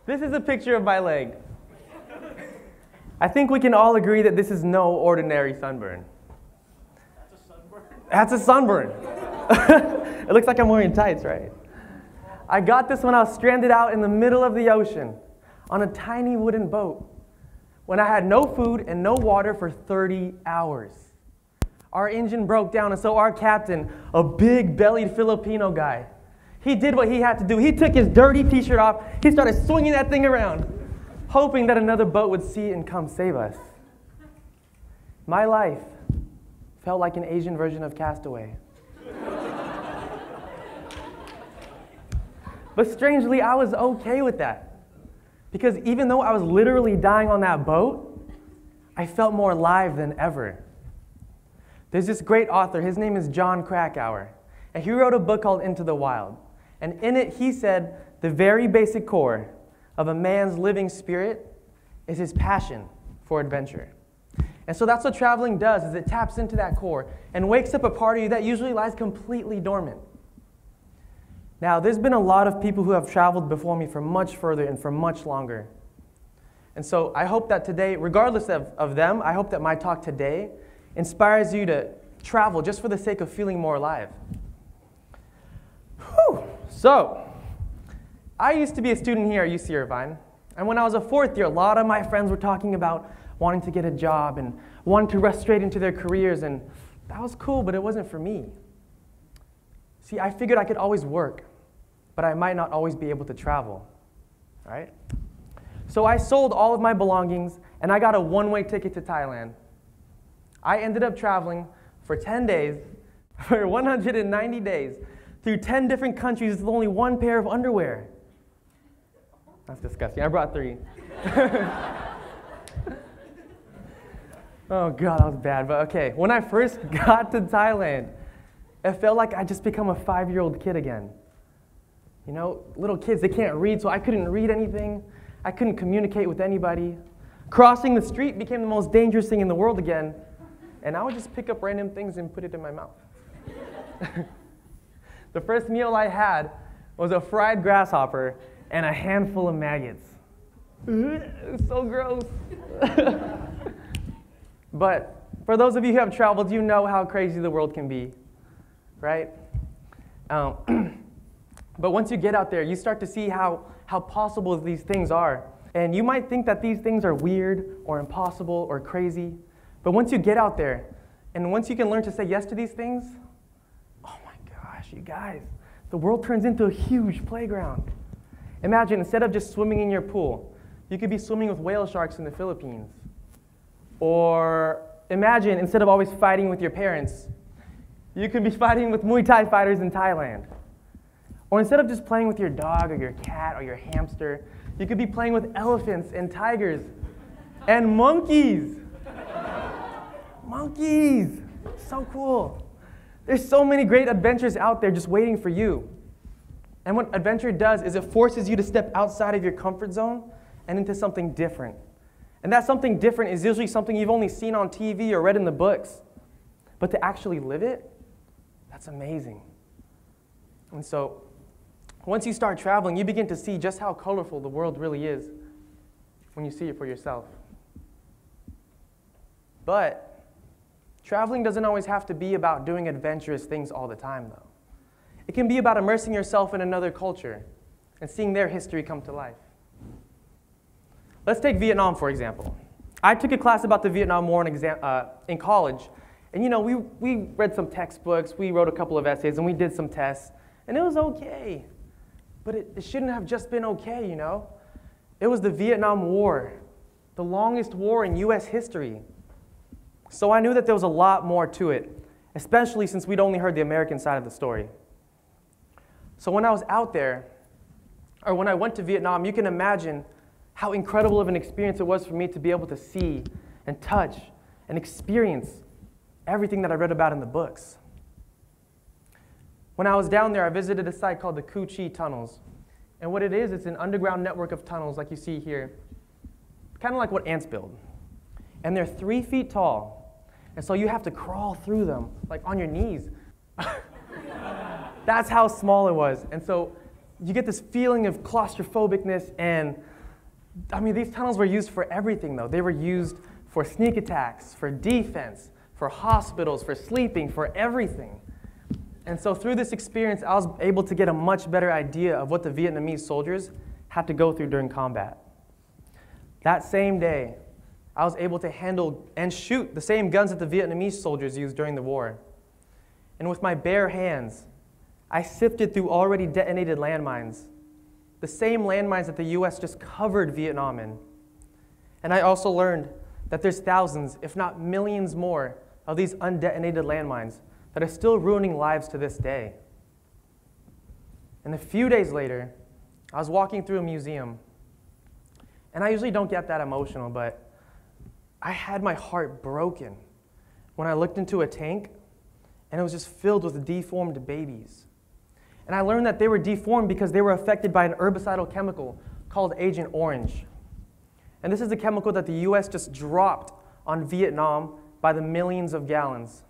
This is a picture of my leg. I think we can all agree that this is no ordinary sunburn. That's a sunburn? That's a sunburn. It looks like I'm wearing tights, right? I got this when I was stranded out in the middle of the ocean on a tiny wooden boat when I had no food and no water for 30 hours. Our engine broke down, and so our captain, a big-bellied Filipino guy, he did what he had to do. He took his dirty t-shirt off, he started swinging that thing around, hoping that another boat would see it and come save us. My life felt like an Asian version of Castaway. But strangely, I was okay with that. Because even though I was literally dying on that boat, I felt more alive than ever. There's this great author, his name is Jon Krakauer, and he wrote a book called Into the Wild. And in it, he said the very basic core of a man's living spirit is his passion for adventure. And so that's what traveling does, is it taps into that core and wakes up a part of you that usually lies completely dormant. Now, there's been a lot of people who have traveled before me for much further and for much longer. And so I hope that today, regardless of them, I hope that my talk today inspires you to travel just for the sake of feeling more alive. Whew. So, I used to be a student here at UC Irvine, and when I was a fourth year, a lot of my friends were talking about wanting to get a job and wanting to rush straight into their careers, and that was cool, but it wasn't for me. See, I figured I could always work, but I might not always be able to travel, right? So I sold all of my belongings, and I got a one-way ticket to Thailand. I ended up traveling for 10 days, for 190 days, through 10 different countries with only one pair of underwear. That's disgusting. I brought 3. Oh God, that was bad, but okay. When I first got to Thailand, it felt like I'd just become a 5-year-old kid again. You know, little kids, they can't read, so I couldn't read anything. I couldn't communicate with anybody. Crossing the street became the most dangerous thing in the world again, and I would just pick up random things and put it in my mouth. The first meal I had was a fried grasshopper and a handful of maggots. It was so gross. But for those of you who have traveled, you know how crazy the world can be, right? But once you get out there, you start to see how possible these things are. And you might think that these things are weird or impossible or crazy. But once you get out there, and once you can learn to say yes to these things, oh my gosh, you guys, the world turns into a huge playground. Imagine, instead of just swimming in your pool, you could be swimming with whale sharks in the Philippines. Or imagine, instead of always fighting with your parents, you could be fighting with Muay Thai fighters in Thailand. Or instead of just playing with your dog or your cat or your hamster, you could be playing with elephants and tigers and monkeys. Monkeys! So cool. There's so many great adventures out there just waiting for you. And what adventure does is it forces you to step outside of your comfort zone and into something different. And that something different is usually something you've only seen on TV or read in the books. But to actually live it, that's amazing. And so, once you start traveling, you begin to see just how colorful the world really is when you see it for yourself. But traveling doesn't always have to be about doing adventurous things all the time, though. It can be about immersing yourself in another culture and seeing their history come to life. Let's take Vietnam, for example. I took a class about the Vietnam War in college, and you know, we read some textbooks, we wrote a couple of essays, and we did some tests, and it was okay. But it shouldn't have just been okay, you know? It was the Vietnam War, the longest war in US history. So I knew that there was a lot more to it, especially since we'd only heard the American side of the story. So when I was out there, or when I went to Vietnam, you can imagine how incredible of an experience it was for me to be able to see and touch and experience everything that I read about in the books. When I was down there, I visited a site called the Cu Chi Tunnels. And what it is, it's an underground network of tunnels like you see here, kind of like what ants build. And they're 3 feet tall. And so you have to crawl through them, like on your knees. That's how small it was. And so you get this feeling of claustrophobicness, and I mean, these tunnels were used for everything, though. They were used for sneak attacks, for defense, for hospitals, for sleeping, for everything. And so through this experience, I was able to get a much better idea of what the Vietnamese soldiers had to go through during combat. That same day, I was able to handle and shoot the same guns that the Vietnamese soldiers used during the war. And with my bare hands, I sifted through already detonated landmines, the same landmines that the US just covered Vietnam in. And I also learned that there's thousands, if not millions more, of these undetonated landmines that are still ruining lives to this day. And a few days later, I was walking through a museum, and I usually don't get that emotional, but I had my heart broken when I looked into a tank, and it was just filled with deformed babies. And I learned that they were deformed because they were affected by an herbicidal chemical called Agent Orange. And this is a chemical that the US just dropped on Vietnam by the millions of gallons.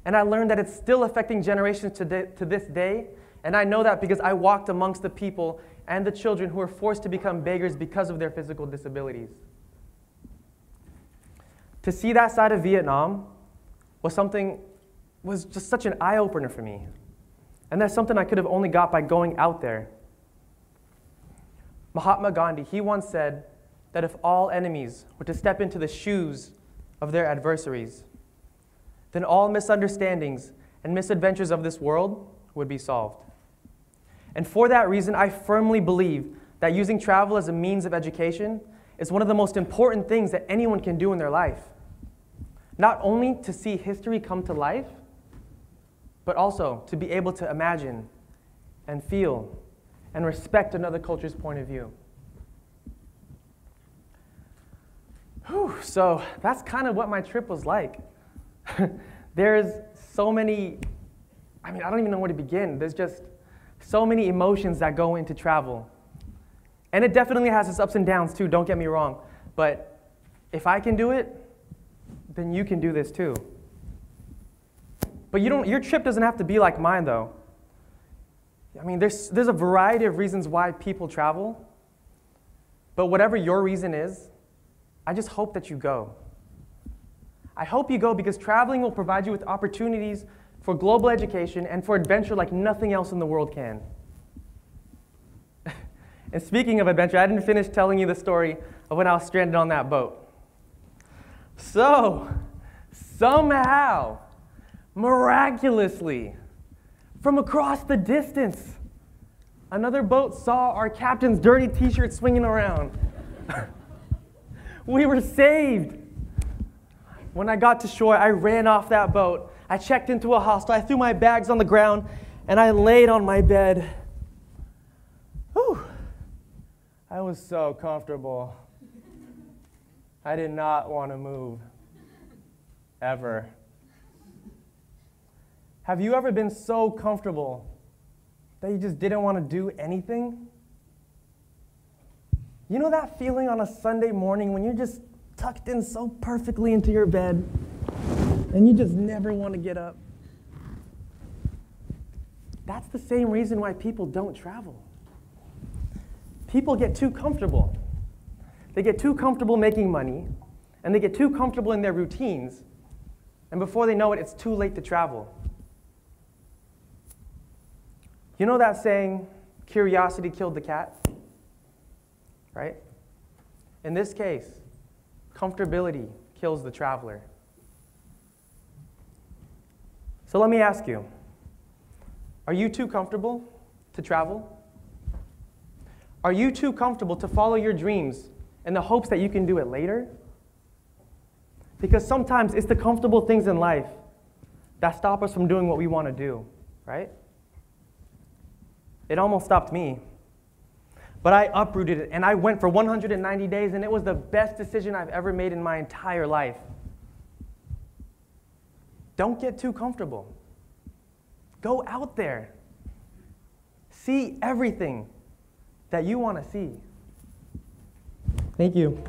And I learned that it's still affecting generations to this day, and I know that because I walked amongst the people and the children who were forced to become beggars because of their physical disabilities. To see that side of Vietnam was just such an eye-opener for me. And that's something I could have only got by going out there. Mahatma Gandhi, he once said that if all enemies were to step into the shoes of their adversaries, then all misunderstandings and misadventures of this world would be solved. And for that reason, I firmly believe that using travel as a means of education is one of the most important things that anyone can do in their life. Not only to see history come to life, but also to be able to imagine and feel and respect another culture's point of view. Whew, so that's kind of what my trip was like. There's so many, I don't even know where to begin. There's just so many emotions that go into travel. And it definitely has its ups and downs too, don't get me wrong. But if I can do it, then you can do this too. But your trip doesn't have to be like mine though. There's a variety of reasons why people travel. But whatever your reason is, I just hope that you go. I hope you go because traveling will provide you with opportunities for global education and for adventure like nothing else in the world can. And speaking of adventure, I didn't finish telling you the story of when I was stranded on that boat. So, somehow, miraculously, from across the distance, another boat saw our captain's dirty t-shirt swinging around. We were saved. When I got to shore, I ran off that boat. I checked into a hostel. I threw my bags on the ground, and I laid on my bed. Whew. I was so comfortable. I did not want to move, ever. Have you ever been so comfortable that you just didn't want to do anything? You know that feeling on a Sunday morning when you're just tucked in so perfectly into your bed and you just never want to get up? That's the same reason why people don't travel. People get too comfortable. They get too comfortable making money, and they get too comfortable in their routines, and before they know it, it's too late to travel. You know that saying, curiosity killed the cat? Right? In this case, comfortability kills the traveler. So let me ask you, are you too comfortable to travel? Are you too comfortable to follow your dreams in the hopes that you can do it later? Because sometimes it's the comfortable things in life that stop us from doing what we want to do, right? It almost stopped me. But I uprooted it, and I went for 190 days, and it was the best decision I've ever made in my entire life. Don't get too comfortable. Go out there. See everything that you want to see. Thank you.